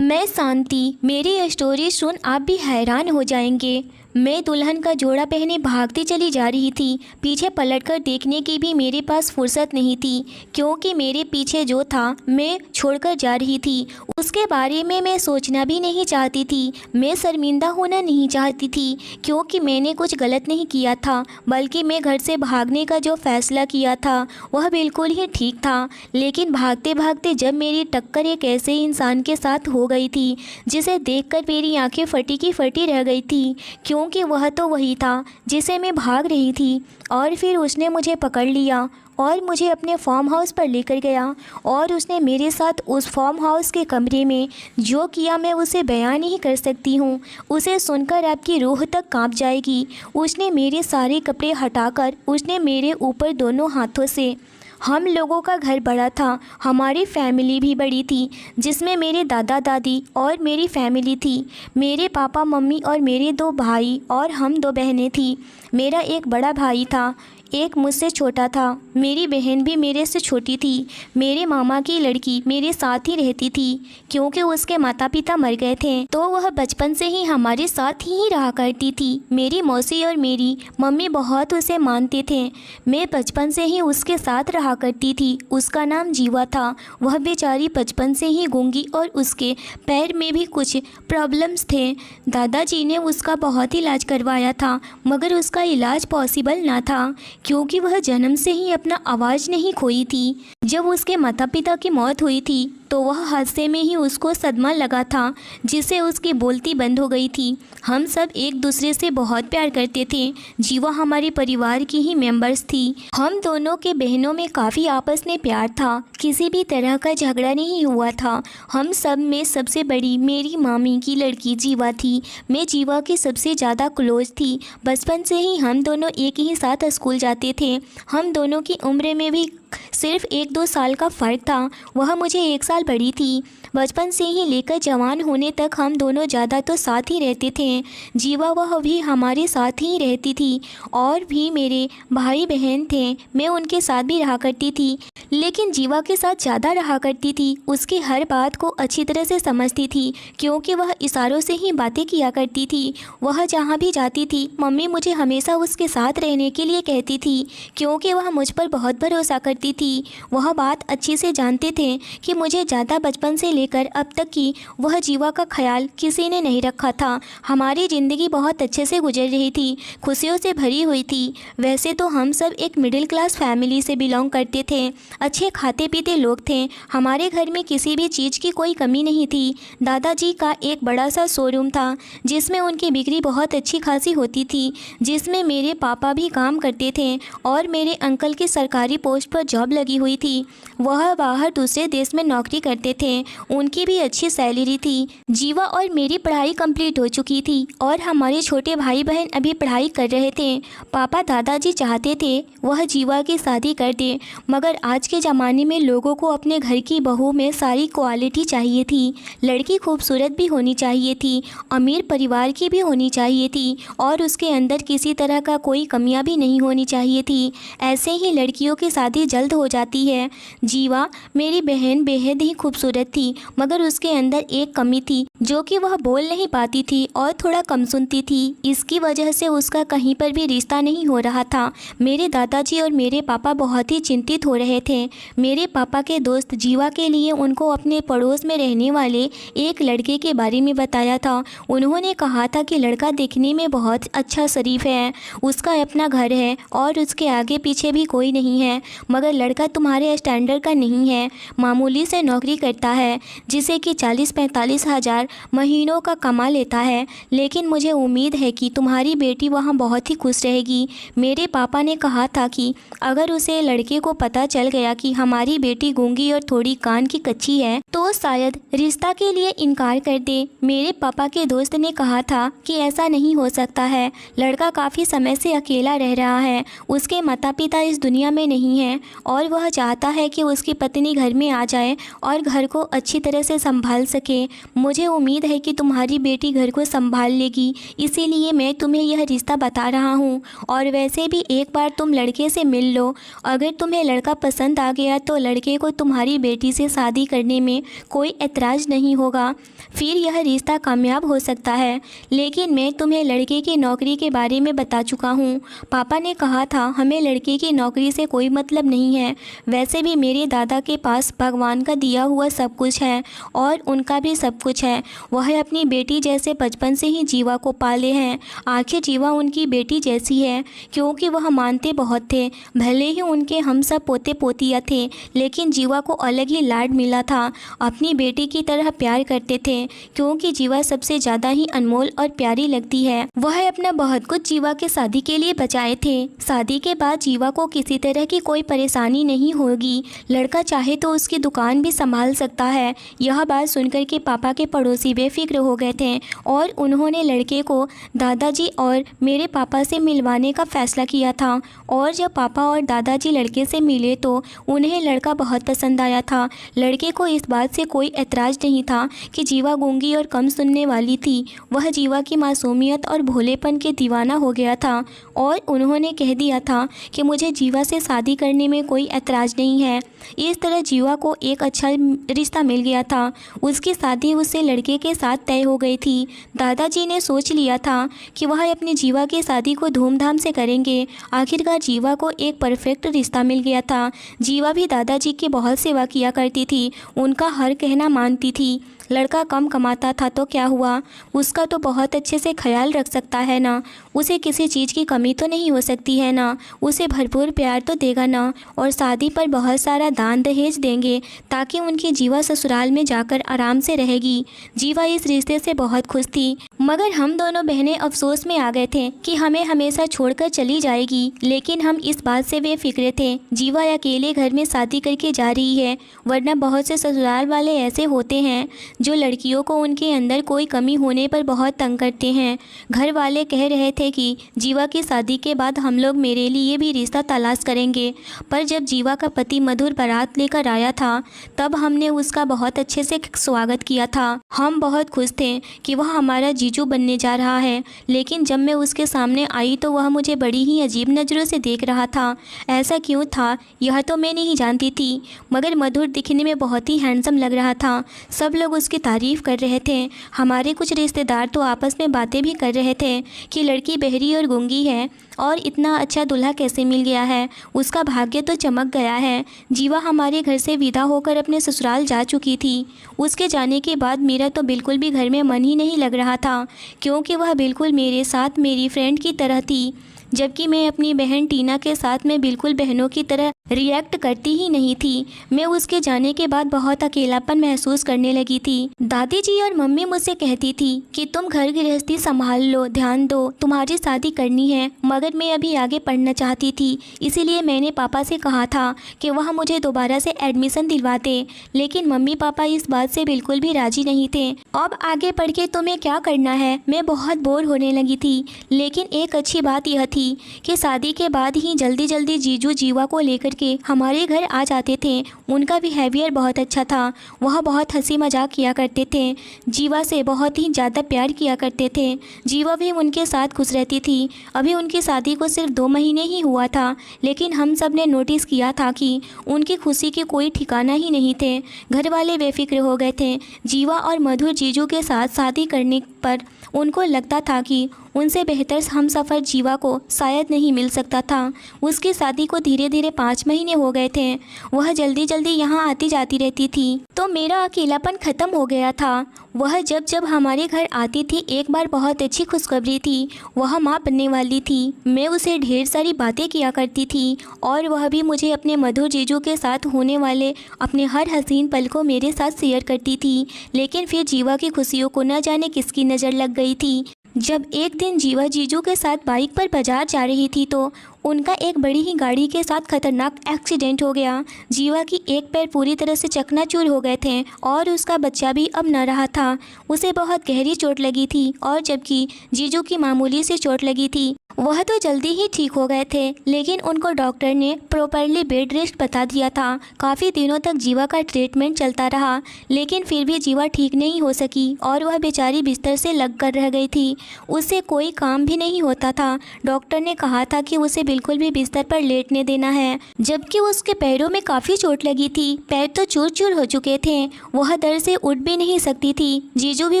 मैं शांति। मेरी यह स्टोरी सुन आप भी हैरान हो जाएंगे। मैं दुल्हन का जोड़ा पहने भागती चली जा रही थी। पीछे पलटकर देखने की भी मेरे पास फुर्सत नहीं थी, क्योंकि मेरे पीछे जो था मैं छोड़कर जा रही थी उसके बारे में मैं सोचना भी नहीं चाहती थी। मैं शर्मिंदा होना नहीं चाहती थी, क्योंकि मैंने कुछ गलत नहीं किया था, बल्कि मैं घर से भागने का जो फैसला किया था वह बिल्कुल ही ठीक था। लेकिन भागते भागते जब मेरी टक्कर एक ऐसे इंसान के साथ हो गई थी जिसे देखकर मेरी आंखें फटी की फटी रह गई थी, क्योंकि वह तो वही था जिसे मैं भाग रही थी। और फिर उसने मुझे पकड़ लिया और मुझे अपने फार्म हाउस पर लेकर गया, और उसने मेरे साथ उस फार्म हाउस के कमरे में जो किया मैं उसे बयान नहीं कर सकती हूँ। उसे सुनकर आपकी रूह तक कांप जाएगी। उसने मेरे सारे कपड़े हटाकर उसने मेरे ऊपर दोनों हाथों से, हम लोगों का घर बड़ा था, हमारी फैमिली भी बड़ी थी, जिसमें मेरे दादा दादी और मेरी फैमिली थी। मेरे पापा मम्मी और मेरे 2 भाई और हम 2 बहनें थी। मेरा एक बड़ा भाई था, एक मुझसे छोटा था। मेरी बहन भी मेरे से छोटी थी। मेरे मामा की लड़की मेरे साथ ही रहती थी, क्योंकि उसके माता पिता मर गए थे, तो वह बचपन से ही हमारे साथ ही रहा करती थी। मेरी मौसी और मेरी मम्मी बहुत उसे मानते थे। मैं बचपन से ही उसके साथ रहा करती थी। उसका नाम जीवा था। वह बेचारी बचपन से ही गूंगी और उसके पैर में भी कुछ प्रॉब्लम्स थे। दादाजी ने उसका बहुत इलाज करवाया था, मगर उसका इलाज पॉसिबल ना था, क्योंकि वह जन्म से ही अपना आवाज़ नहीं खोई थी। जब उसके माता पिता की मौत हुई थी तो वह हादसे में ही उसको सदमा लगा था, जिससे उसकी बोलती बंद हो गई थी। हम सब एक दूसरे से बहुत प्यार करते थे। जीवा हमारे परिवार की ही मेंबर्स थी। हम दोनों के बहनों में काफ़ी आपस में प्यार था, किसी भी तरह का झगड़ा नहीं हुआ था। हम सब में सबसे बड़ी मेरी मामी की लड़की जीवा थी। मैं जीवा की सबसे ज़्यादा क्लोज थी। बचपन से ही हम दोनों एक ही साथ स्कूल जाते थे। हम दोनों की उम्र में भी सिर्फ 1-2 साल का फ़र्क था। वह मुझे 1 साल बड़ी थी। बचपन से ही लेकर जवान होने तक हम दोनों ज़्यादा तो साथ ही रहते थे। जीवा वह भी हमारे साथ ही रहती थी, और भी मेरे भाई बहन थे, मैं उनके साथ भी रहा करती थी, लेकिन जीवा के साथ ज़्यादा रहा करती थी। उसकी हर बात को अच्छी तरह से समझती थी, क्योंकि वह इशारों से ही बातें किया करती थी। वह जहाँ भी जाती थी मम्मी मुझे हमेशा उसके साथ रहने के लिए कहती थी, क्योंकि वह मुझ पर बहुत भरोसा करती थी। वह बात अच्छी से जानते थे कि मुझे ज़्यादा बचपन से लेकर अब तक की वह जीवा का ख्याल किसी ने नहीं रखा था। हमारी ज़िंदगी बहुत अच्छे से गुजर रही थी, खुशियों से भरी हुई थी। वैसे तो हम सब एक मिडिल क्लास फैमिली से बिलोंग करते थे। अच्छे खाते पीते लोग थे। हमारे घर में किसी भी चीज़ की कोई कमी नहीं थी। दादाजी का एक बड़ा सा शोरूम था, जिसमें उनकी बिक्री बहुत अच्छी खासी होती थी, जिसमें मेरे पापा भी काम करते थे, और मेरे अंकल की सरकारी पोस्ट पर जॉब लगी हुई थी। वह बाहर दूसरे देश में नौकरी करते थे। उनकी भी अच्छी सैलरी थी। जीवा और मेरी पढ़ाई कंप्लीट हो चुकी थी, और हमारे छोटे भाई बहन अभी पढ़ाई कर रहे थे। पापा दादाजी चाहते थे वह जीवा की शादी कर दे, मगर आज के ज़माने में लोगों को अपने घर की बहू में सारी क्वालिटी चाहिए थी। लड़की खूबसूरत भी होनी चाहिए थी, अमीर परिवार की भी होनी चाहिए थी, और उसके अंदर किसी तरह का कोई कमियां भी नहीं होनी चाहिए थी। ऐसे ही लड़कियों की शादी जल्द हो जाती है। जीवा मेरी बहन बेहद ही खूबसूरत थी, मगर उसके अंदर एक कमी थी, जो कि वह बोल नहीं पाती थी और थोड़ा कम सुनती थी। इसकी वजह से उसका कहीं पर भी रिश्ता नहीं हो रहा था। मेरे दादाजी और मेरे पापा बहुत ही चिंतित हो रहे थे। मेरे पापा के दोस्त जीवा के लिए उनको अपने पड़ोस में रहने वाले एक लड़के के बारे में बताया था। उन्होंने कहा था कि लड़का देखने में बहुत अच्छा शरीफ है, उसका अपना घर है और उसके आगे पीछे भी कोई नहीं है, मगर लड़का तुम्हारे स्टैंडर्ड का नहीं है। मामूली से नौकरी करता है, जिसे कि 40-45 हज़ार महीनों का कमा लेता है, लेकिन मुझे उम्मीद है कि तुम्हारी बेटी वहाँ बहुत ही खुश रहेगी। मेरे पापा ने कहा था कि अगर उसे लड़के को पता चल गया कि हमारी बेटी गूंगी और थोड़ी कान की कच्ची है, तो शायद रिश्ता के लिए इनकार कर दे। मेरे पापा के दोस्त ने कहा था कि ऐसा नहीं हो सकता है, लड़का काफ़ी समय से अकेला रह रहा है, उसके माता पिता इस दुनिया में नहीं हैं, और वह चाहता है कि उसकी पत्नी घर में आ जाए और घर को अच्छी तरह से संभाल सके। मुझे उम्मीद है कि तुम्हारी बेटी घर को संभाल लेगी, इसीलिए मैं तुम्हें यह रिश्ता बता रहा हूँ। और वैसे भी एक बार तुम लड़के से मिल लो, अगर तुम्हें लड़का पसंद आ गया तो लड़के को तुम्हारी बेटी से शादी करने में कोई ऐतराज़ नहीं होगा, फिर यह रिश्ता कामयाब हो सकता है। लेकिन मैं तुम्हें लड़के की नौकरी के बारे में बता चुका हूँ। पापा ने कहा था हमें लड़के की नौकरी से कोई मतलब नहीं है। वैसे भी मेरे दादा के पास भगवान का दिया हुआ सब कुछ है और उनका भी सब कुछ है। वह अपनी बेटी जैसे बचपन से ही जीवा को पाले हैं। आखिर जीवा उनकी बेटी जैसी है, क्योंकि वह मानते बहुत थे। भले ही उनके हम सब पोते पोतियाँ थे, लेकिन जीवा को अलग ही लाड मिला था। अपनी बेटी की तरह प्यार करते थे, क्योंकि जीवा सबसे ज़्यादा ही अनमोल और प्यारी लगती है। वह अपना बहुत कुछ जीवा के शादी के लिए बचाए थे। शादी के बाद जीवा को किसी तरह की कोई परेशानी नहीं होगी। लड़का चाहे तो उसकी दुकान भी संभाल सकता है। यह बात सुनकर के पापा के पड़ोसी बेफिक्र हो गए थे और उन्होंने लड़के को दादाजी और मेरे पापा से मिलवाने का फैसला किया था। और जब पापा और दादाजी लड़के से मिले तो उन्हें लड़का बहुत पसंद आया था। लड़के को इस बात से कोई ऐतराज़ नहीं था कि जीवा गूंगी और कम सुनने वाली थी। वह जीवा की मासूमियत और भोलेपन के दीवाना हो गया था और उन्होंने कह दिया था कि मुझे जीवा से शादी करने में कोई ऐतराज़ नहीं है। इस तरह जीवा को एक अच्छा रिश्ता मिल गया था। उसकी शादी उससे लड़के के साथ तय हो गई थी। दादाजी ने सोच लिया था कि वह अपनी जीवा की शादी को धूमधाम से करेंगे। आखिरकार जीवा को एक परफेक्ट रिश्ता मिल गया था। जीवा भी दादाजी की बहुत सेवा किया करती थी, उनका हर कहना मानती थी। लड़का कम कमाता था तो क्या हुआ, उसका तो बहुत अच्छे से ख्याल रख सकता है ना। उसे किसी चीज़ की कमी तो नहीं हो सकती है ना। उसे भरपूर प्यार तो देगा ना। और शादी पर बहुत सारा दान दहेज देंगे ताकि उनकी जीवा ससुराल में जाकर आराम से रहेगी। जीवा इस रिश्ते से बहुत खुश थी, मगर हम दोनों बहनें अफसोस में आ गए थे कि हमें हमेशा छोड़कर चली जाएगी। लेकिन हम इस बात से बेफिक्र थे। जीवा अकेले घर में शादी करके जा रही है, वरना बहुत से ससुराल वाले ऐसे होते हैं जो लड़कियों को उनके अंदर कोई कमी होने पर बहुत तंग करते हैं। घर वाले कह रहे थे कि जीवा की शादी के बाद हम लोग मेरे लिए भी रिश्ता तलाश करेंगे। पर जब जीवा का पति मधुर बारात लेकर आया था, तब हमने उसका बहुत अच्छे से स्वागत किया था। हम बहुत खुश थे कि वह हमारा जीजू बनने जा रहा है। लेकिन जब मैं उसके सामने आई तो वह मुझे बड़ी ही अजीब नज़रों से देख रहा था। ऐसा क्यों था यह तो मैं नहीं जानती थी, मगर मधुर दिखने में बहुत ही हैंडसम लग रहा था। सब लोग उसकी तारीफ़ कर रहे थे। हमारे कुछ रिश्तेदार तो आपस में बातें भी कर रहे थे कि लड़की बहरी और गूंगी है और इतना अच्छा दूल्हा कैसे मिल गया है, उसका भाग्य तो चमक गया है। जीवा हमारे घर से विदा होकर अपने ससुराल जा चुकी थी। उसके जाने के बाद मेरा तो बिल्कुल भी घर में मन ही नहीं लग रहा था, क्योंकि वह बिल्कुल मेरे साथ मेरी फ्रेंड की तरह थी, जबकि मैं अपनी बहन टीना के साथ में बिल्कुल बहनों की तरह रिएक्ट करती ही नहीं थी। मैं उसके जाने के बाद बहुत अकेलापन महसूस करने लगी थी। दादी जी और मम्मी मुझसे कहती थी कि तुम घर गृहस्थी संभाल लो, ध्यान दो, तुम्हारी शादी करनी है। मगर मैं अभी आगे पढ़ना चाहती थी, इसीलिए मैंने पापा से कहा था कि वह मुझे दोबारा से एडमिशन दिलवा दे। लेकिन मम्मी पापा इस बात से बिल्कुल भी राजी नहीं थे। अब आगे पढ़ के तुम्हें क्या करना है, मैं बहुत बोर होने लगी थी। लेकिन एक अच्छी बात यह थी कि शादी के बाद ही जल्दी जल्दी जीजू जीवा को लेकर के हमारे घर आ जाते थे। उनका बिहेवियर बहुत अच्छा था। वह बहुत हंसी मजाक किया करते थे, जीवा से बहुत ही ज़्यादा प्यार किया करते थे। जीवा भी उनके साथ खुश रहती थी। अभी उनकी शादी को सिर्फ 2 महीने ही हुआ था, लेकिन हम सब ने नोटिस किया था कि उनकी खुशी के कोई ठिकाना ही नहीं थे। घर वाले बेफिक्र हो गए थे। जीवा और मधुर जीजू के साथ शादी करने पर उनको लगता था कि उनसे बेहतर हमसफ़र जीवा को शायद नहीं मिल सकता था। उसकी शादी को धीरे धीरे 5 महीने हो गए थे। वह जल्दी जल्दी यहाँ आती जाती रहती थी, तो मेरा अकेलापन ख़त्म हो गया था। वह जब जब हमारे घर आती थी, एक बार बहुत अच्छी खुशखबरी थी, वह माँ बनने वाली थी। मैं उसे ढेर सारी बातें किया करती थी और वह भी मुझे अपने मधुर जीजू के साथ होने वाले अपने हर हसीन पल को मेरे साथ शेयर करती थी। लेकिन फिर जीवा की खुशियों को न जाने किसकी नज़र लग गई थी। जब एक दिन जीवा जीजू के साथ बाइक पर बाजार जा रही थी तो उनका एक बड़ी ही गाड़ी के साथ खतरनाक एक्सीडेंट हो गया। जीवा की एक पैर पूरी तरह से चकनाचूर हो गए थे और उसका बच्चा भी अब न रहा था। उसे बहुत गहरी चोट लगी थी और जबकि जीजू की मामूली सी चोट लगी थी। वह तो जल्दी ही ठीक हो गए थे, लेकिन उनको डॉक्टर ने प्रॉपरली बेड रेस्ट बता दिया था। काफ़ी दिनों तक जीवा का ट्रीटमेंट चलता रहा, लेकिन फिर भी जीवा ठीक नहीं हो सकी और वह बेचारी बिस्तर से लग कर रह गई थी। उससे कोई काम भी नहीं होता था। डॉक्टर ने कहा था कि उसे बिल्कुल भी बिस्तर पर लेटने देना है, जबकि उसके पैरों में काफ़ी चोट लगी थी। पैर तो चूर चूर हो चुके थे, वह दर्द से उठ भी नहीं सकती थी। जीजू भी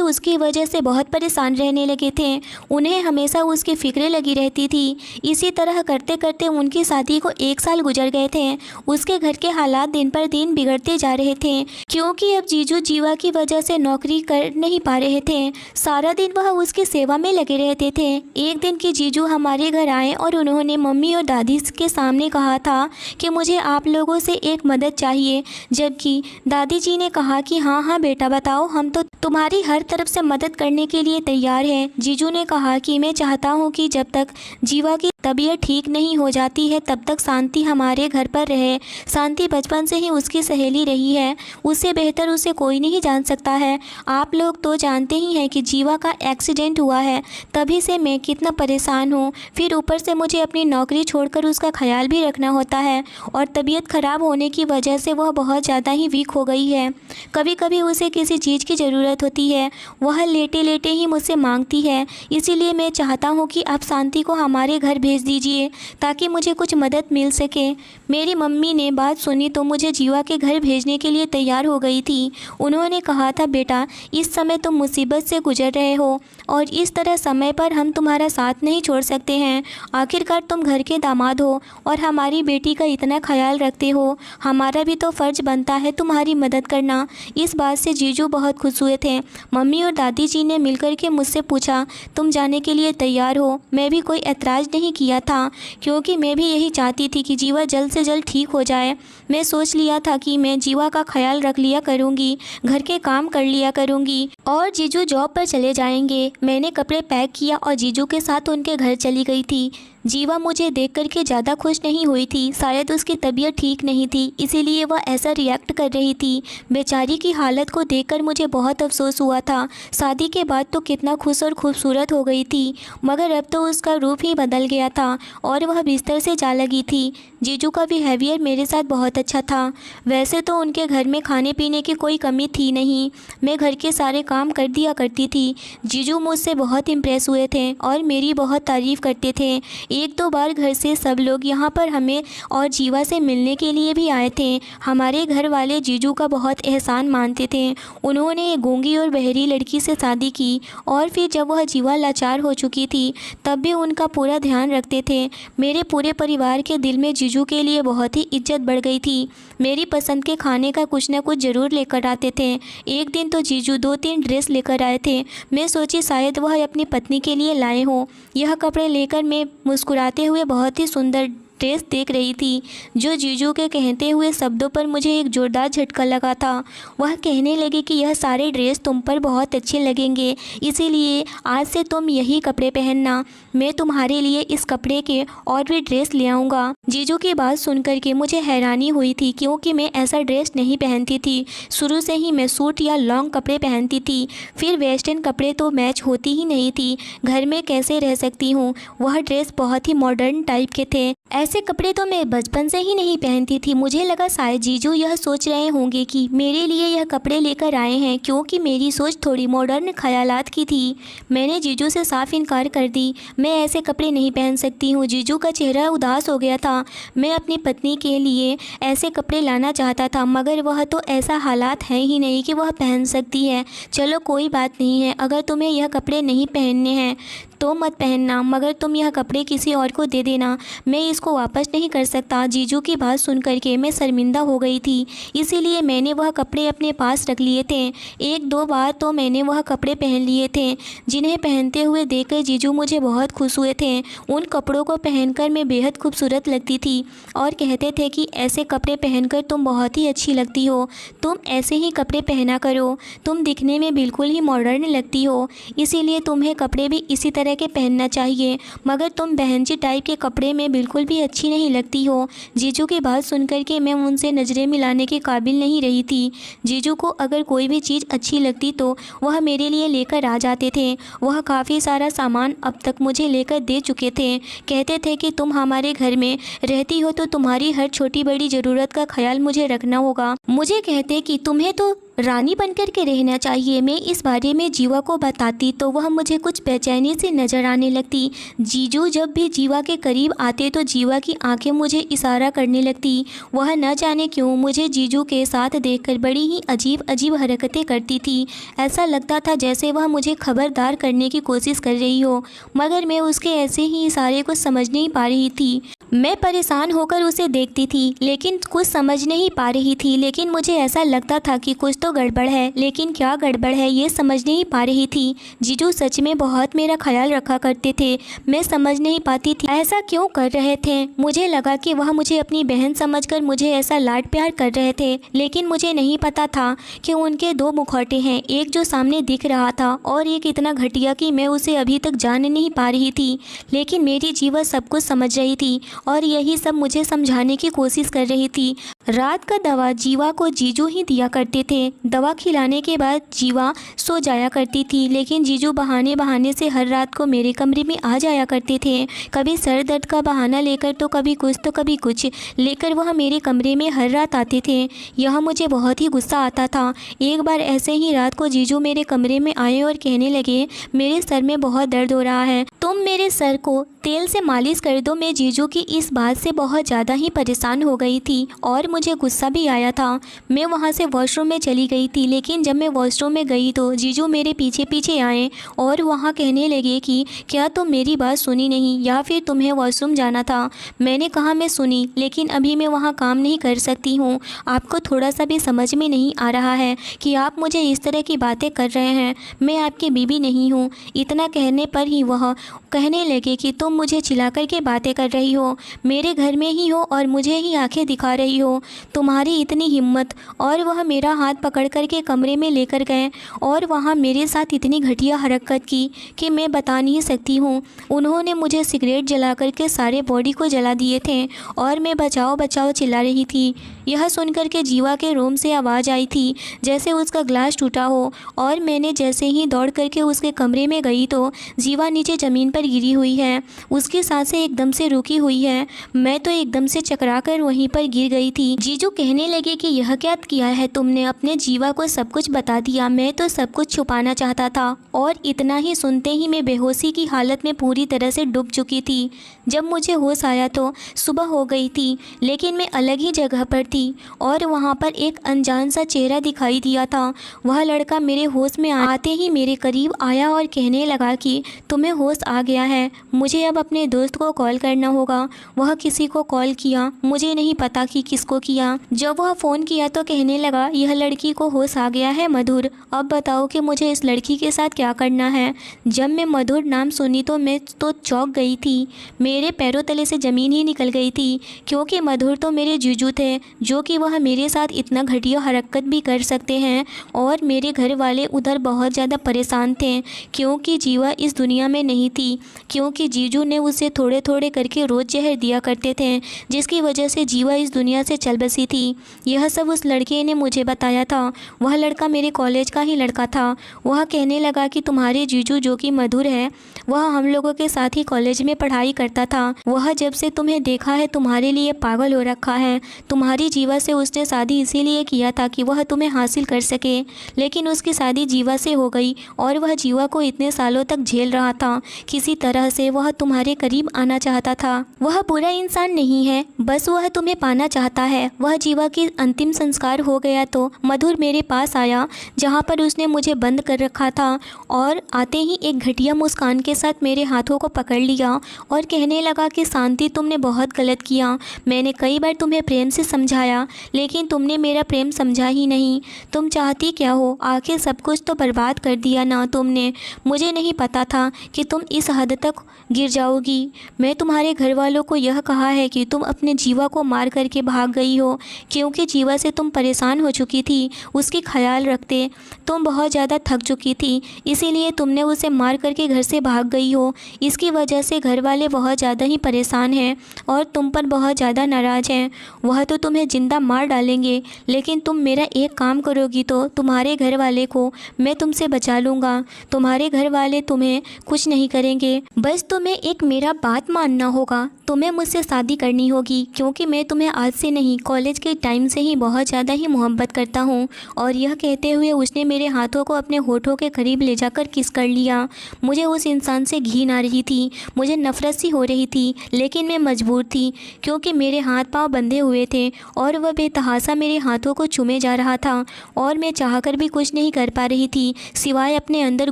उसकी वजह से बहुत परेशान रहने लगे थे। उन्हें हमेशा उसकी फिक्र लगी रहती थी। इसी तरह करते करते उनकी शादी को 1 साल गुजर गए थे। उसके घर के हालात दिन पर दिन बिगड़ते जा रहे थे, क्योंकि अब जीजू जीवा की वजह से नौकरी कर नहीं पा रहे थे। सारा दिन वह उसकी सेवा में लगे रहते थे। एक दिन की जीजू हमारे घर आए और उन्होंने मम्मी और दादी के सामने कहा था कि मुझे आप लोगों से एक मदद चाहिए, जबकि दादी जी ने कहा कि हाँ हाँ बेटा बताओ, हम तो तुम्हारी हर तरफ से मदद करने के लिए तैयार हैं। जीजू ने कहा कि मैं चाहता हूँ कि जब तक जीवा की तबीयत ठीक नहीं हो जाती है तब तक शांति हमारे घर पर रहे। शांति बचपन से ही उसकी सहेली रही है, उससे बेहतर उसे कोई नहीं जान सकता है। आप लोग तो जानते ही हैं कि जीवा का एक्सीडेंट हुआ है, तभी से मैं कितना परेशान हूँ। फिर ऊपर से मुझे अपनी नौकरी छोड़कर उसका ख्याल भी रखना होता है और तबीयत ख़राब होने की वजह से वह बहुत ज़्यादा ही वीक हो गई है। कभी कभी उसे किसी चीज़ की ज़रूरत होती है, वह लेटे लेटे ही मुझसे मांगती है। इसीलिए मैं चाहता हूँ कि आप शांति को हमारे घर भेज दीजिए ताकि मुझे कुछ मदद मिल सके। मेरी मम्मी ने बात सुनी तो मुझे जीवा के घर भेजने के लिए तैयार हो गई थी। उन्होंने कहा था बेटा, इस समय तुम मुसीबत से गुजर रहे हो और इस तरह समय पर हम तुम्हारा साथ नहीं छोड़ सकते हैं। आखिरकार तुम घर के दामाद हो और हमारी बेटी का इतना ख्याल रखते हो, हमारा भी तो फ़र्ज़ बनता है तुम्हारी मदद करना। इस बात से जीजू बहुत खुश हुए थे। मम्मी और दादी जी ने मिलकर के मुझसे पूछा, तुम जाने के लिए तैयार हो? मैं भी कोई ऐतराज़ नहीं किया था, क्योंकि मैं भी यही चाहती थी कि जीवा जल्द से जल्द ठीक हो जाए। मैं सोच लिया था कि मैं जीवा का ख्याल रख लिया करूँगी, घर के काम कर लिया करूँगी और जीजू जॉब पर चले जाएंगे। मैंने कपड़े पैक किया और जीजू के साथ उनके घर चली गई थी। जीवा मुझे देख कर के ज़्यादा खुश नहीं हुई थी, शायद उसकी तबीयत ठीक नहीं थी, इसीलिए वह ऐसा रिएक्ट कर रही थी। बेचारी की हालत को देखकर मुझे बहुत अफसोस हुआ था। शादी के बाद तो कितना खुश और खूबसूरत हो गई थी, मगर अब तो उसका रूप ही बदल गया था और वह बिस्तर से जा लगी थी। जीजू का बिहेवियर मेरे साथ बहुत अच्छा था। वैसे तो उनके घर में खाने पीने की कोई कमी थी नहीं, मैं घर के सारे काम कर दिया करती थी। जीजू मुझसे बहुत इम्प्रेस हुए थे और मेरी बहुत तारीफ़ करते थे। 1-2 बार घर से सब लोग यहाँ पर हमें और जीवा से मिलने के लिए भी आए थे। हमारे घर वाले जीजू का बहुत एहसान मानते थे। उन्होंने एक गूंगी और बहरी लड़की से शादी की और फिर जब वह जीवा लाचार हो चुकी थी तब भी उनका पूरा ध्यान रखते थे। मेरे पूरे परिवार के दिल में जीजू के लिए बहुत ही इज्जत बढ़ गई थी। मेरी पसंद के खाने का कुछ न कुछ ज़रूर लेकर आते थे। एक दिन तो जीजू 2-3 ड्रेस लेकर आए थे। मैं सोची शायद वह अपनी पत्नी के लिए लाए हों। यह कपड़े लेकर मैं मुस्कुराते हुए बहुत ही सुंदर ड्रेस देख रही थी, जो जीजू के कहते हुए शब्दों पर मुझे एक जोरदार झटका लगा था। वह कहने लगे कि यह सारे ड्रेस तुम पर बहुत अच्छे लगेंगे, इसीलिए आज से तुम यही कपड़े पहनना। मैं तुम्हारे लिए इस कपड़े के और भी ड्रेस ले आऊँगा। जीजू की बात सुनकर के मुझे हैरानी हुई थी, क्योंकि मैं ऐसा ड्रेस नहीं पहनती थी। शुरू से ही मैं सूट या लॉन्ग कपड़े पहनती थी, फिर वेस्टर्न कपड़े तो मैच होती ही नहीं थी। घर में कैसे रह सकती हूँ। वह ड्रेस बहुत ही मॉडर्न टाइप के थे। ऐसे कपड़े तो मैं बचपन से ही नहीं पहनती थी। मुझे लगा शायद जीजू यह सोच रहे होंगे कि मेरे लिए यह कपड़े लेकर आए हैं, क्योंकि मेरी सोच थोड़ी मॉडर्न ख्यालात की थी। मैंने जीजू से साफ इनकार कर दी, मैं ऐसे कपड़े नहीं पहन सकती हूँ। जीजू का चेहरा उदास हो गया था। मैं अपनी पत्नी के लिए ऐसे कपड़े लाना चाहता था, मगर वह तो ऐसा हालात है ही नहीं कि वह पहन सकती है। चलो कोई बात नहीं है, अगर तुम्हें यह कपड़े नहीं पहनने हैं तो मत पहनना, मगर तुम यह कपड़े किसी और को दे देना, मैं इसको वापस नहीं कर सकता। जीजू की बात सुन कर के मैं शर्मिंदा हो गई थी, इसीलिए मैंने वह कपड़े अपने पास रख लिए थे। 1-2 बार तो मैंने वह कपड़े पहन लिए थे, जिन्हें पहनते हुए देखकर जीजू मुझे बहुत खुश हुए थे। उन कपड़ों को पहनकर मैं बेहद खूबसूरत लगती थी और कहते थे कि ऐसे कपड़े पहनकर तुम बहुत ही अच्छी लगती हो, तुम ऐसे ही कपड़े पहना करो, तुम दिखने में बिल्कुल ही मॉडर्न लगती हो, इसीलिए तुम्हें कपड़े भी इसी तरह तरह के पहनना चाहिए, मगर तुम बहन जी टाइप के कपड़े में बिल्कुल भी अच्छी नहीं लगती हो। जीजू की बात सुनकर के मैं उनसे नज़रें मिलाने के काबिल नहीं रही थी। जीजू को अगर कोई भी चीज़ अच्छी लगती तो वह मेरे लिए लेकर आ जाते थे। वह काफ़ी सारा सामान अब तक मुझे लेकर दे चुके थे। कहते थे कि तुम हमारे घर में रहती हो तो तुम्हारी हर छोटी बड़ी ज़रूरत का ख्याल मुझे रखना होगा। मुझे कहते कि तुम्हें तो रानी बनकर के रहना चाहिए। मैं इस बारे में जीवा को बताती तो वह मुझे कुछ बेचैनी से नज़र आने लगती। जीजू जब भी जीवा के करीब आते तो जीवा की आंखें मुझे इशारा करने लगती। वह न जाने क्यों मुझे जीजू के साथ देखकर बड़ी ही अजीब अजीब हरकतें करती थी। ऐसा लगता था जैसे वह मुझे खबरदार करने की कोशिश कर रही हो, मगर मैं उसके ऐसे ही इशारे को समझ नहीं पा रही थी। मैं परेशान होकर उसे देखती थी लेकिन कुछ समझ नहीं पा रही थी। लेकिन मुझे ऐसा लगता था कि कुछ तो गड़बड़ है, लेकिन क्या गड़बड़ है ये समझ नहीं पा रही थी। जीजू सच में बहुत मेरा ख्याल रखा करते थे। मैं समझ नहीं पाती थी ऐसा क्यों कर रहे थे। मुझे लगा कि वह मुझे अपनी बहन समझकर मुझे ऐसा लाड प्यार कर रहे थे, लेकिन मुझे नहीं पता था कि उनके दो मुखौटे हैं, एक जो सामने दिख रहा था और एक इतना घटिया कि मैं उसे अभी तक जान नहीं पा रही थी। लेकिन मेरी जीवा सब कुछ समझ रही थी और यही सब मुझे समझाने की कोशिश कर रही थी। रात का दवा जीवा को जीजू ही दिया करते थे। दवा खिलाने के बाद जीवा सो जाया करती थी, लेकिन जीजू बहाने बहाने से हर रात को मेरे कमरे में आ जाया करते थे। कभी सर दर्द का बहाना लेकर तो कभी कुछ लेकर वह मेरे कमरे में हर रात आते थे। यह मुझे बहुत ही गुस्सा आता था। एक बार ऐसे ही रात को जीजू मेरे कमरे में आए और कहने लगे, मेरे सर में बहुत दर्द हो रहा है, तुम मेरे सर को तेल से मालिश कर दो। मैं जीजू की इस बात से बहुत ज़्यादा ही परेशान हो गई थी और मुझे गुस्सा भी आया था। मैं वहाँ से वॉशरूम में चली गई थी, लेकिन जब मैं वॉशरूम में गई तो जीजू मेरे पीछे पीछे आए और वहाँ कहने लगे कि क्या तुम मेरी बात सुनी नहीं या फिर तुम्हें वॉशरूम जाना था। मैंने कहा मैं सुनी, लेकिन अभी मैं वहाँ काम नहीं कर सकती हूँ। आपको थोड़ा सा भी समझ में नहीं आ रहा है कि आप मुझे इस तरह की बातें कर रहे हैं। मैं आपकी बीवी नहीं हूँ। इतना कहने पर ही वह कहने लगे कि तुम मुझे चिल्ला कर के बातें कर रही हो, मेरे घर में ही हो और मुझे ही आंखें दिखा रही हो, तुम्हारी इतनी हिम्मत। और वह मेरा हाथ पकड़ कर के कमरे में लेकर गए और वहाँ मेरे साथ इतनी घटिया हरकत की कि मैं बता नहीं सकती हूँ। उन्होंने मुझे सिगरेट जला कर के सारे बॉडी को जला दिए थे और मैं बचाओ बचाओ चिल्ला रही थी। यह सुनकर के जीवा के रूम से आवाज़ आई थी जैसे उसका ग्लास टूटा हो, और मैंने जैसे ही दौड़ करके उसके कमरे में गई तो जीवा नीचे ज़मीन पर गिरी हुई है। उसकी सांसें एकदम से रुकी हुई है। मैं तो एकदम से चकरा कर वहीं पर गिर गई थी। जीजू कहने लगे कि यह क्या किया है तुमने, अपने जीवा को सब कुछ बता दिया। मैं तो सब कुछ छुपाना चाहता था। और इतना ही सुनते ही मैं बेहोशी की हालत में पूरी तरह से डूब चुकी थी। जब मुझे होश आया तो सुबह हो गई थी, लेकिन मैं अलग ही जगह पर थी और वहाँ पर एक अनजान सा चेहरा दिखाई दिया था। वह लड़का मेरे होश में आते ही मेरे करीब आया और कहने लगा कि तुम्हें होश आ गया है, मुझे अब अपने दोस्त को कॉल करना होगा। वह किसी को कॉल किया, मुझे नहीं पता कि किसको किया। जब वह फ़ोन किया तो कहने लगा, यह लड़की को होश आ गया है मधुर, अब बताओ कि मुझे इस लड़की के साथ क्या करना है। जब मैं मधुर नाम सुनी तो मैं तो चौंक गई थी। मेरे पैरों तले से ज़मीन ही निकल गई थी, क्योंकि मधुर तो मेरे जीजू थे, जो कि वह मेरे साथ इतना घटिया हरकत भी कर सकते हैं। और मेरे घर वाले उधर बहुत ज़्यादा परेशान थे, क्योंकि जीवा इस दुनिया में नहीं थी, क्योंकि जीजू ने उसे थोड़े थोड़े करके रोज़ जहर दिया करते थे, जिसकी वजह से जीवा इस दुनिया से चल बसी थी। यह सब उस लड़के ने मुझे बताया था। वह लड़का मेरे कॉलेज का ही लड़का था। वह कहने लगा कि तुम्हारे जीजू जो कि मधुर है, वह हम लोगों के साथ ही कॉलेज में पढ़ाई करता था। वह जब से तुम्हें देखा है तुम्हारे लिए पागल हो रखा है। तुम्हारी जीवा से उसने शादी इसीलिए किया था कि वह तुम्हें हासिल कर सके, लेकिन उसकी शादी जीवा से हो गई और वह जीवा को इतने सालों तक झेल रहा था। किसी तरह से वह तुम्हारे करीब आना चाहता था। वह बुरा इंसान नहीं है, बस वह तुम्हें पाना चाहता है। वह जीवा की अंतिम संस्कार हो गया तो मधुर मेरे पास आया, जहाँ पर उसने मुझे बंद कर रखा था, और आते ही एक घटिया मुस्कान के साथ मेरे हाथों को पकड़ लिया और कहने लगा कि शांति, तुमने बहुत गलत किया। मैंने कई बार तुम्हें प्रेम से समझाया, लेकिन तुमने मेरा प्रेम समझा ही नहीं। तुम चाहती क्या हो? आखिर सब कुछ तो बर्बाद कर दिया ना तुमने। मुझे नहीं पता था कि तुम इस हद तक गिर जाओगी। मैं तुम्हारे घर वालों को यह कहा है कि तुम अपने जीवा को मार करके भाग गई हो, क्योंकि जीवा से तुम परेशान हो चुकी थी। उसकी ख्याल रखते तुम बहुत ज़्यादा थक चुकी थी, इसीलिए तुमने उसे मार करके घर से भाग गई हो। इसकी वजह से घर वाले बहुत ज़्यादा ही परेशान हैं और तुम पर बहुत ज़्यादा नाराज़ हैं। वह तो तुम्हें ज़िंदा मार डालेंगे, लेकिन तुम मेरा एक काम करोगी तो तुम्हारे घर वाले को मैं तुमसे बचा लूँगा। तुम्हारे घर वाले तुम्हें कुछ नहीं करेंगे, बस तुम्हें एक मेरा बात मानना होगा। तुम्हें मुझसे शादी करनी होगी, क्योंकि मैं तुम्हें आज से नहीं कॉलेज के टाइम से ही बहुत ज़्यादा ही मोहब्बत करता हूँ। और यह कहते हुए उसने मेरे हाथों को अपने होठों के करीब ले जाकर किस कर लिया। मुझे उस इंसान से घिन आ रही थी, मुझे नफरत सी हो रही थी, लेकिन मैं मजबूर थी, क्योंकि मेरे हाथ पाँव बंधे हुए थे और वह बेतहासा मेरे हाथों को चूमे जा रहा था। और मैं चाहकर भी कुछ नहीं कर पा रही थी, सिवाय अपने अंदर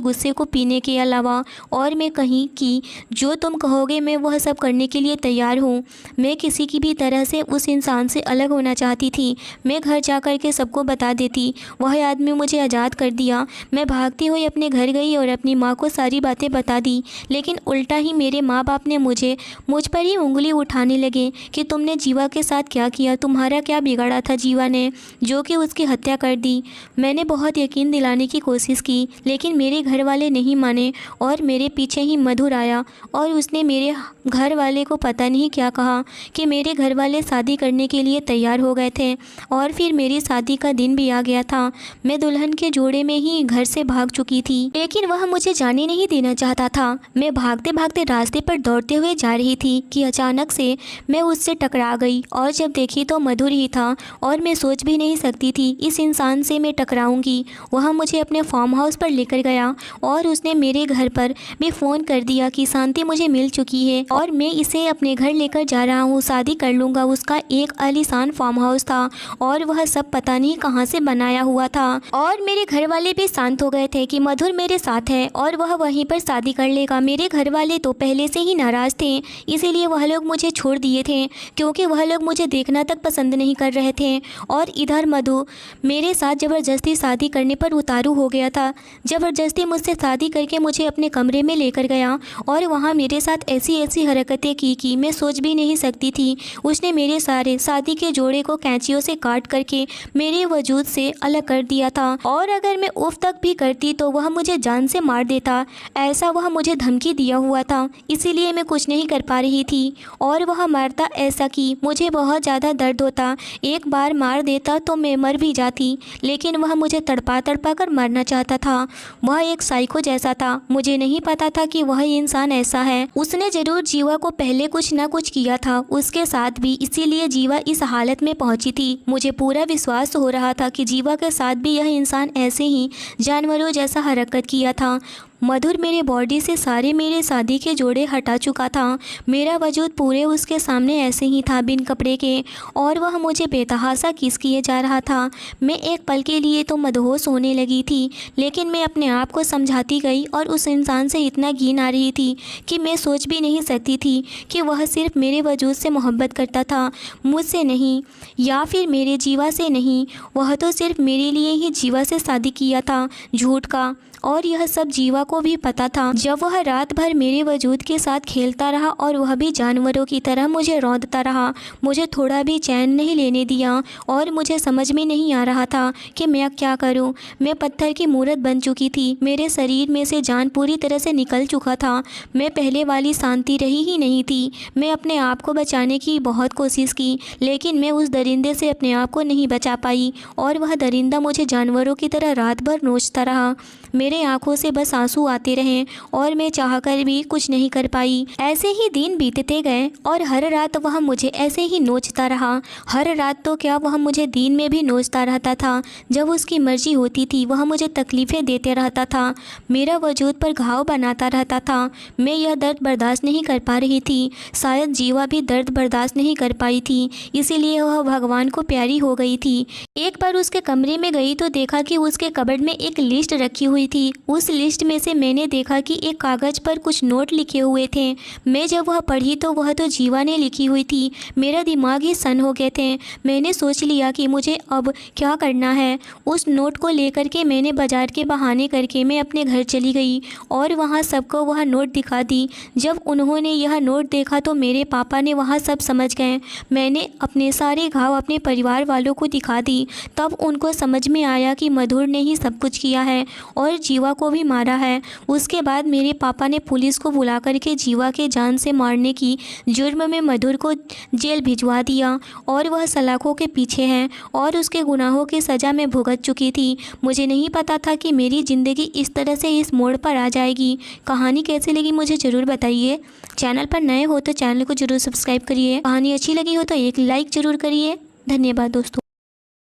गुस्से को पीने के अलावा। और मैं कहीं कि जो तुम कहोगे मैं वह सब करने के लिए तैयार हूँ। मैं किसी की भी तरह से उस इंसान से अलग होना चाहती थी। मैं घर जा कर के सबको बता देती। वह आदमी मुझे आज़ाद कर दिया। मैं भागती हुई अपने घर गई और अपनी माँ को सारी बातें बता दी, लेकिन उल्टा ही मेरे माँ बाप ने मुझ पर ही उंगली उठाने लगे कि तुमने जीवा के साथ क्या किया, तुम्हारा क्या बिगाड़ा था जीवा ने, जो कि उसकी हत्या कर दी। मैंने बहुत यकीन दिलाने की कोशिश की, लेकिन मेरे घर वाले नहीं माने और मेरे पीछे ही मधुर आया और उसने मेरे घर वाले को पता नहीं क्या कहा कि मेरे घर वाले शादी करने के लिए तैयार हो गए थे। और फिर मेरी शादी का दिन भी आ गया था। मैं दुल्हन के जोड़े में ही घर से भाग चुकी थी, लेकिन वह मुझे जाने नहीं देना चाहता था। मैं भागते भागते रास्ते पर दौड़ते हुए जा रही थी कि अचानक से मैं उससे टकरा गई और जब देखी तो मधुर ही था। और मैं सोच भी नहीं सकती थी इस इंसान से मैं टकराऊंगी। वह मुझे अपने फार्म हाउस पर लेकर गया और उसने मेरे घर पर भी फ़ोन कर दिया कि शांति मुझे मिल चुकी है और मैं इसे अपने घर लेकर जा रहा हूँ, शादी कर लूँगा। उसका एक आलीशान फार्म हाउस था और वह सब पता नहीं कहाँ से बनाया हुआ था। और मेरे घर वाले भी शांत हो गए थे कि मधुर मेरे साथ है और वह वहीं पर शादी कर लेगा। मेरे घर वाले तो पहले से ही नाराज़ थे, इसीलिए वह लोग मुझे छोड़ दिए थे, क्योंकि वह लोग मुझे देखना तक पसंद नहीं कर रहे थे। और इधर मधु मेरे साथ ज़बरदस्ती शादी करने पर उतारू हो गया था। ज़बरदस्ती मुझसे शादी करके मुझे अपने कमरे में लेकर गया और वहाँ मेरे साथ ऐसी ऐसी हरकतें की कि मैं सोच भी नहीं सकती थी। उसने मेरे सारे शादी के जोड़े को कैंचियों से काट करके मेरे वजूद से अलग कर दिया था, और अगर मैं उफ तक भी करती तो वह मुझे जान से मार देता, ऐसा वह मुझे धमकी दिया हुआ था। इसीलिए मैं कुछ नहीं कर पा रही थी और वह मारता ऐसा कि मुझे बहुत ज़्यादा दर्द होता। एक बार मार देता तो मैं मर भी जाती, लेकिन वह मुझे तड़पा तड़पा कर मारना चाहता था। वह एक साइको जैसा था। मुझे नहीं पता था कि वह इंसान ऐसा है। उसने ज़रूर जीवा को पहले कुछ ना कुछ किया था उसके साथ भी, इसीलिए जीवा इस हालत में पहुंची थी। मुझे पूरा विश्वास हो रहा था कि जीवा के साथ भी यह इंसान ऐसे ही जानवरों जैसा हरकत किया था। मधुर मेरे बॉडी से सारे मेरे शादी के जोड़े हटा चुका था। मेरा वजूद पूरे उसके सामने ऐसे ही था बिन कपड़े के, और वह मुझे बेतहासा किस किए जा रहा था। मैं एक पल के लिए तो मदहोश होने लगी थी, लेकिन मैं अपने आप को समझाती गई और उस इंसान से इतना घिन आ रही थी कि मैं सोच भी नहीं सकती थी कि वह सिर्फ मेरे वजूद से मोहब्बत करता था, मुझसे नहीं, या फिर मेरे जीवा से नहीं। वह तो सिर्फ मेरे लिए ही जीवा से शादी किया था, झूठ का। और यह सब जीवा को भी पता था। जब वह रात भर मेरे वजूद के साथ खेलता रहा और वह भी जानवरों की तरह मुझे रौंदता रहा, मुझे थोड़ा भी चैन नहीं लेने दिया और मुझे समझ में नहीं आ रहा था कि मैं क्या करूं। मैं पत्थर की मूरत बन चुकी थी। मेरे शरीर में से जान पूरी तरह से निकल चुका था। मैं पहले वाली शांति रही ही नहीं थी। मैं अपने आप को बचाने की बहुत कोशिश की, लेकिन मैं उस दरिंदे से अपने आप को नहीं बचा पाई और वह दरिंदा मुझे जानवरों की तरह रात भर नोचता रहा। मेरे आंखों से बस आंसू आते रहे और मैं चाहकर भी कुछ नहीं कर पाई। ऐसे ही दिन बीतते गए और हर रात वह मुझे ऐसे ही नोचता रहा। हर रात तो क्या, वह मुझे दिन में भी नोचता रहता था। जब उसकी मर्जी होती थी वह मुझे तकलीफ़ें देते रहता था, मेरा वजूद पर घाव बनाता रहता था। मैं यह दर्द बर्दाश्त नहीं कर पा रही थी। शायद जीवा भी दर्द बर्दाश्त नहीं कर पाई थी, इसीलिए वह भगवान को प्यारी हो गई थी। एक बार उसके कमरे में गई तो देखा कि उसके कबर्ड में एक लिस्ट रखी हुई थी थी। उस लिस्ट में से मैंने देखा कि एक कागज़ पर कुछ नोट लिखे हुए थे। मैं जब वह पढ़ी तो वह तो जीवा ने लिखी हुई थी। मेरा दिमाग ही सन हो गए थे। मैंने सोच लिया कि मुझे अब क्या करना है। उस नोट को लेकर के मैंने बाजार के बहाने करके मैं अपने घर चली गई और वहाँ सबको वह नोट दिखा दी। जब उन्होंने यह नोट देखा तो मेरे पापा ने वहाँ सब समझ गए। मैंने अपने सारे घाव अपने परिवार वालों को दिखा दी। तब उनको समझ में आया कि मधुर ने ही सब कुछ किया है और जीवा को भी मारा है। उसके बाद मेरे पापा ने पुलिस को बुला करके जीवा के जान से मारने की जुर्म में मधुर को जेल भिजवा दिया और वह सलाखों के पीछे है और उसके गुनाहों की सज़ा मैं भुगत चुकी थी। मुझे नहीं पता था कि मेरी ज़िंदगी इस तरह से इस मोड़ पर आ जाएगी। कहानी कैसी लगी मुझे ज़रूर बताइए। चैनल पर नए हो तो चैनल को ज़रूर सब्सक्राइब करिए। कहानी अच्छी लगी हो तो एक लाइक ज़रूर करिए। धन्यवाद दोस्तों।